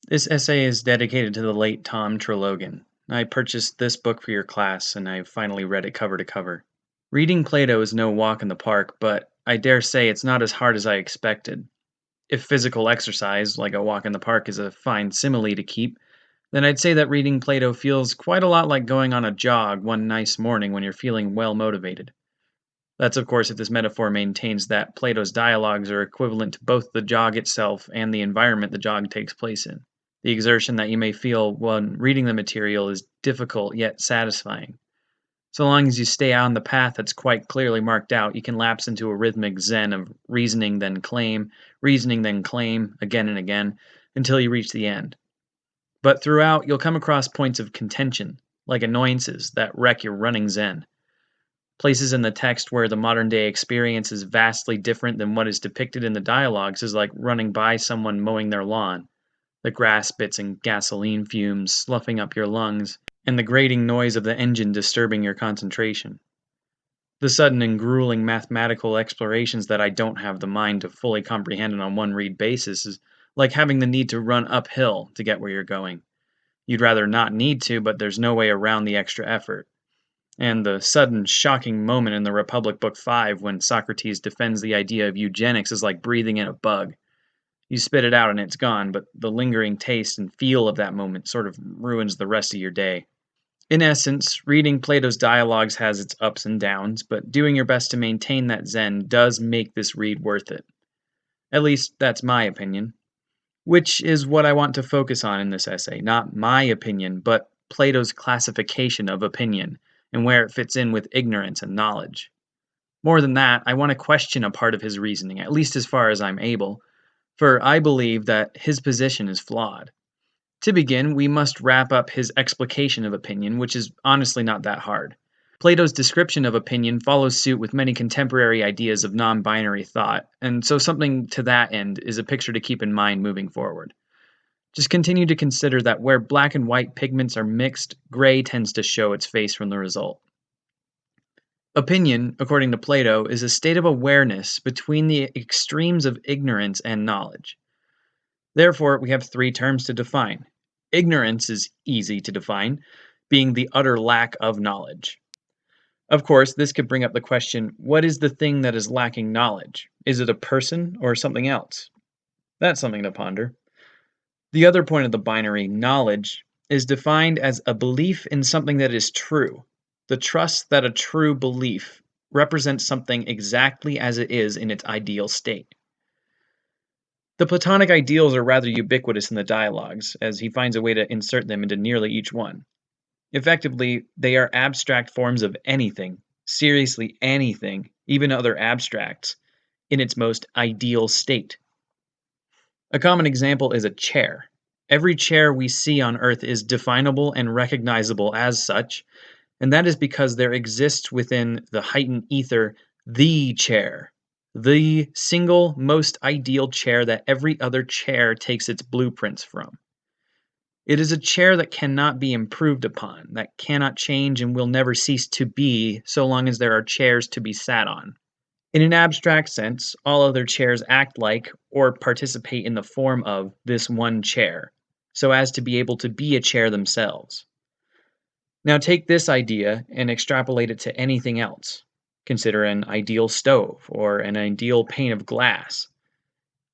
This essay is dedicated to the late Tom Trelogin. I purchased this book for your class, and I finally read it cover to cover. Reading Plato is no walk in the park, but I dare say it's not as hard as I expected. If physical exercise, like a walk in the park, is a fine simile to keep, then I'd say that reading Plato feels quite a lot like going on a jog one nice morning when you're feeling well motivated. That's, of course, if this metaphor maintains that Plato's dialogues are equivalent to both the jog itself and the environment the jog takes place in. The exertion that you may feel when reading the material is difficult yet satisfying. So long as you stay on the path that's quite clearly marked out, you can lapse into a rhythmic zen of reasoning then claim, again and again, until you reach the end. But throughout, you'll come across points of contention, like annoyances that wreck your running zen. Places in the text where the modern day experience is vastly different than what is depicted in the dialogues is like running by someone mowing their lawn. The grass bits and gasoline fumes sloughing up your lungs, and the grating noise of the engine disturbing your concentration. The sudden and grueling mathematical explorations that I don't have the mind to fully comprehend on a one read basis is like having the need to run uphill to get where you're going. You'd rather not need to, but there's no way around the extra effort. And the sudden, shocking moment in the Republic Book 5 when Socrates defends the idea of eugenics is like breathing in a bug. You spit it out and it's gone, but the lingering taste and feel of that moment sort of ruins the rest of your day. In essence, reading Plato's dialogues has its ups and downs, but doing your best to maintain that zen does make this read worth it. At least, that's my opinion. Which is what I want to focus on in this essay. Not my opinion, but Plato's classification of opinion, and where it fits in with ignorance and knowledge. More than that, I want to question a part of his reasoning, at least as far as I'm able, for I believe that his position is flawed. To begin, we must wrap up his explication of opinion, which is honestly not that hard. Plato's description of opinion follows suit with many contemporary ideas of non binary thought, and so something to that end is a picture to keep in mind moving forward. Just continue to consider that where black and white pigments are mixed, gray tends to show its face from the result. Opinion, according to Plato, is a state of awareness between the extremes of ignorance and knowledge. Therefore, we have three terms to define. Ignorance is easy to define, being the utter lack of knowledge. Of course, this could bring up the question, what is the thing that is lacking knowledge? Is it a person or something else? That's something to ponder. The other point of the binary, knowledge, is defined as a belief in something that is true. The trust that a true belief represents something exactly as it is in its ideal state. The Platonic Ideals are rather ubiquitous in the dialogues, as he finds a way to insert them into nearly each one. Effectively, they are abstract forms of anything, seriously anything, even other abstracts, in its most ideal state. A common example is a chair. Every chair we see on Earth is definable and recognizable as such, and that is because there exists within the heightened ether the chair, the single most ideal chair that every other chair takes its blueprints from. It is a chair that cannot be improved upon, that cannot change and will never cease to be so long as there are chairs to be sat on. In an abstract sense, all other chairs act like or participate in the form of this one chair, so as to be able to be a chair themselves. Now take this idea and extrapolate it to anything else. Consider an ideal stove or an ideal pane of glass.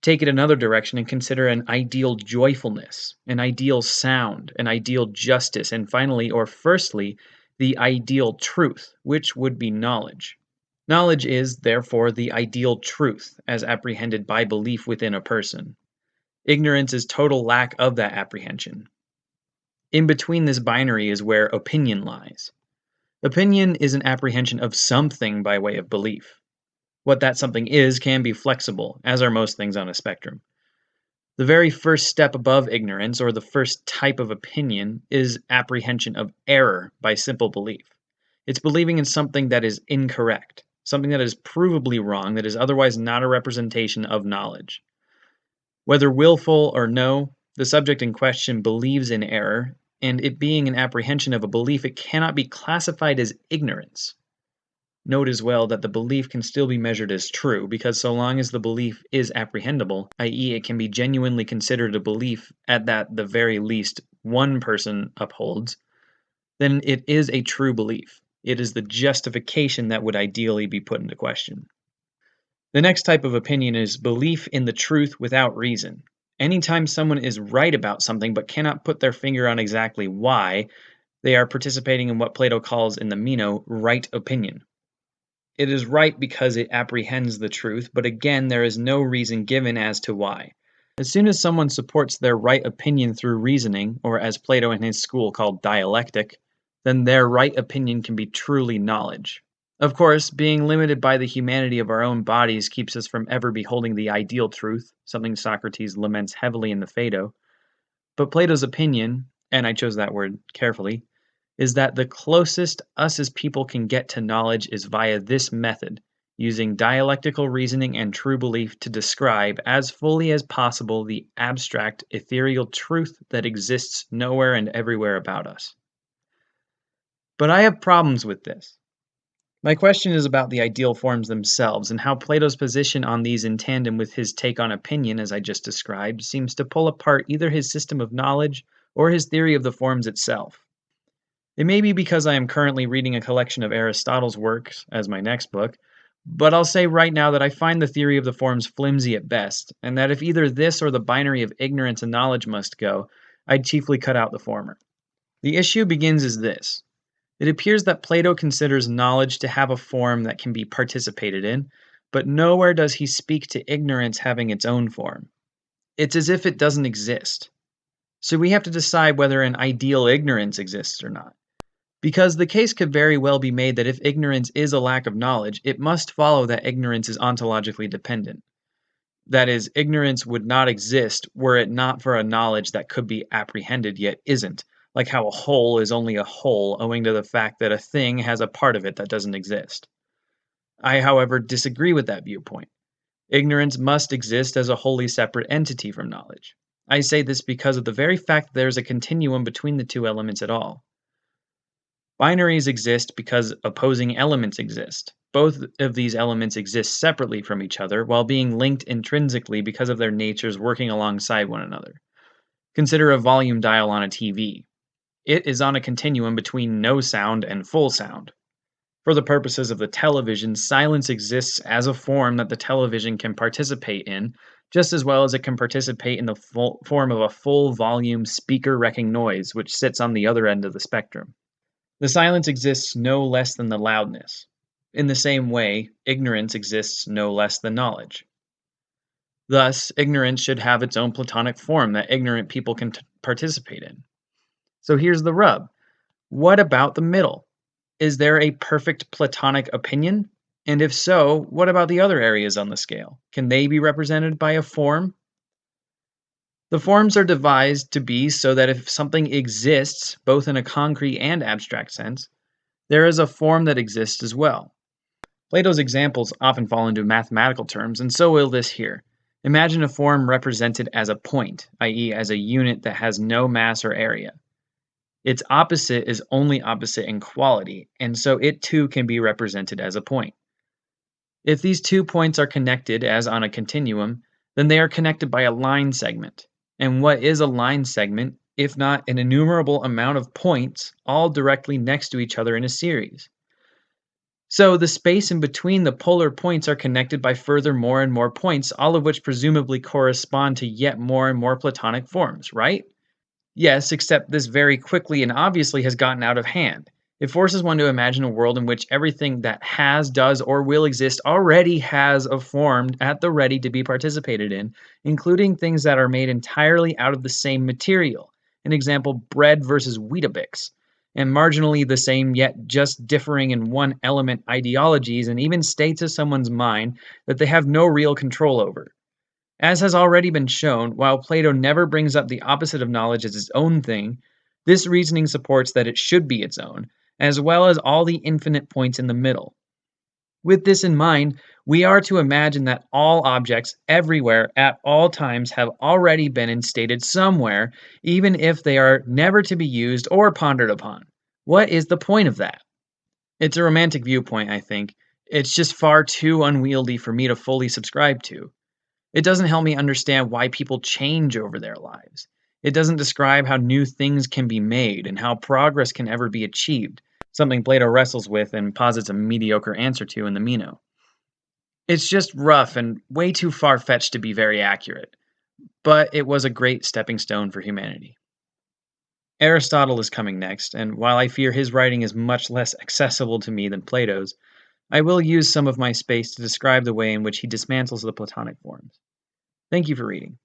Take it another direction and consider an ideal joyfulness, an ideal sound, an ideal justice, and finally, or firstly, the ideal truth, which would be knowledge. Knowledge is, therefore, the ideal truth as apprehended by belief within a person. Ignorance is total lack of that apprehension. In between this binary is where opinion lies. Opinion is an apprehension of something by way of belief. What that something is can be flexible, as are most things on a spectrum. The very first step above ignorance, or the first type of opinion, is apprehension of error by simple belief. It's believing in something that is incorrect, something that is provably wrong, that is otherwise not a representation of knowledge. Whether willful or no, the subject in question believes in error, and it being an apprehension of a belief, it cannot be classified as ignorance. Note as well that the belief can still be measured as true, because so long as the belief is apprehendable, i.e., it can be genuinely considered a belief at that the very least one person upholds, then it is a true belief. It is the justification that would ideally be put into question. The next type of opinion is belief in the truth without reason. Anytime someone is right about something but cannot put their finger on exactly why, they are participating in what Plato calls in the Meno right opinion. It is right because it apprehends the truth, but again, there is no reason given as to why. As soon as someone supports their right opinion through reasoning, or as Plato and his school called dialectic, then their right opinion can be truly knowledge. Of course, being limited by the humanity of our own bodies keeps us from ever beholding the ideal truth, something Socrates laments heavily in the Phaedo. But Plato's opinion, and I chose that word carefully, is that the closest us as people can get to knowledge is via this method, using dialectical reasoning and true belief to describe as fully as possible the abstract, ethereal truth that exists nowhere and everywhere about us. But I have problems with this. My question is about the ideal forms themselves and how Plato's position on these in tandem with his take on opinion, as I just described, seems to pull apart either his system of knowledge or his theory of the forms itself. It may be because I am currently reading a collection of Aristotle's works as my next book, but I'll say right now that I find the theory of the forms flimsy at best, and that if either this or the binary of ignorance and knowledge must go, I'd chiefly cut out the former. The issue begins as this. It appears that Plato considers knowledge to have a form that can be participated in, but nowhere does he speak to ignorance having its own form. It's as if it doesn't exist. So we have to decide whether an ideal ignorance exists or not. Because the case could very well be made that if ignorance is a lack of knowledge, it must follow that ignorance is ontologically dependent. That is, ignorance would not exist were it not for a knowledge that could be apprehended yet isn't, like how a whole is only a whole owing to the fact that a thing has a part of it that doesn't exist. I, however, disagree with that viewpoint. Ignorance must exist as a wholly separate entity from knowledge. I say this because of the very fact that there is a continuum between the two elements at all. Binaries exist because opposing elements exist. Both of these elements exist separately from each other while being linked intrinsically because of their natures working alongside one another. Consider a volume dial on a TV. It is on a continuum between no sound and full sound. For the purposes of the television, silence exists as a form that the television can participate in, just as well as it can participate in the form of a full volume speaker wrecking noise, which sits on the other end of the spectrum. The silence exists no less than the loudness. In the same way, ignorance exists no less than knowledge. Thus, ignorance should have its own Platonic form that ignorant people can participate in. So here's the rub. What about the middle? Is there a perfect Platonic opinion? And if so, what about the other areas on the scale? Can they be represented by a form? The forms are devised to be so that if something exists, both in a concrete and abstract sense, there is a form that exists as well. Plato's examples often fall into mathematical terms, and so will this here. Imagine a form represented as a point, i.e., as a unit that has no mass or area. Its opposite is only opposite in quality, and so it too can be represented as a point. If these 2 points are connected as on a continuum, then they are connected by a line segment. And what is a line segment, if not an innumerable amount of points, all directly next to each other in a series? So the space in between the polar points are connected by further more and more points, all of which presumably correspond to yet more and more Platonic forms, right? Yes, except this very quickly and obviously has gotten out of hand. It forces one to imagine a world in which everything that has, does, or will exist already has a form at the ready to be participated in, including things that are made entirely out of the same material. An example, bread versus Weetabix, and marginally the same yet just differing in one element ideologies and even states of someone's mind that they have no real control over. As has already been shown, while Plato never brings up the opposite of knowledge as its own thing, this reasoning supports that it should be its own, as well as all the infinite points in the middle. With this in mind, we are to imagine that all objects everywhere at all times have already been instated somewhere, even if they are never to be used or pondered upon. What is the point of that? It's a romantic viewpoint, I think. It's just far too unwieldy for me to fully subscribe to. It doesn't help me understand why people change over their lives. It doesn't describe how new things can be made and how progress can ever be achieved, something Plato wrestles with and posits a mediocre answer to in the Meno. It's just rough and way too far fetched to be very accurate, but it was a great stepping stone for humanity. Aristotle is coming next, and while I fear his writing is much less accessible to me than Plato's, I will use some of my space to describe the way in which he dismantles the Platonic forms. Thank you for reading.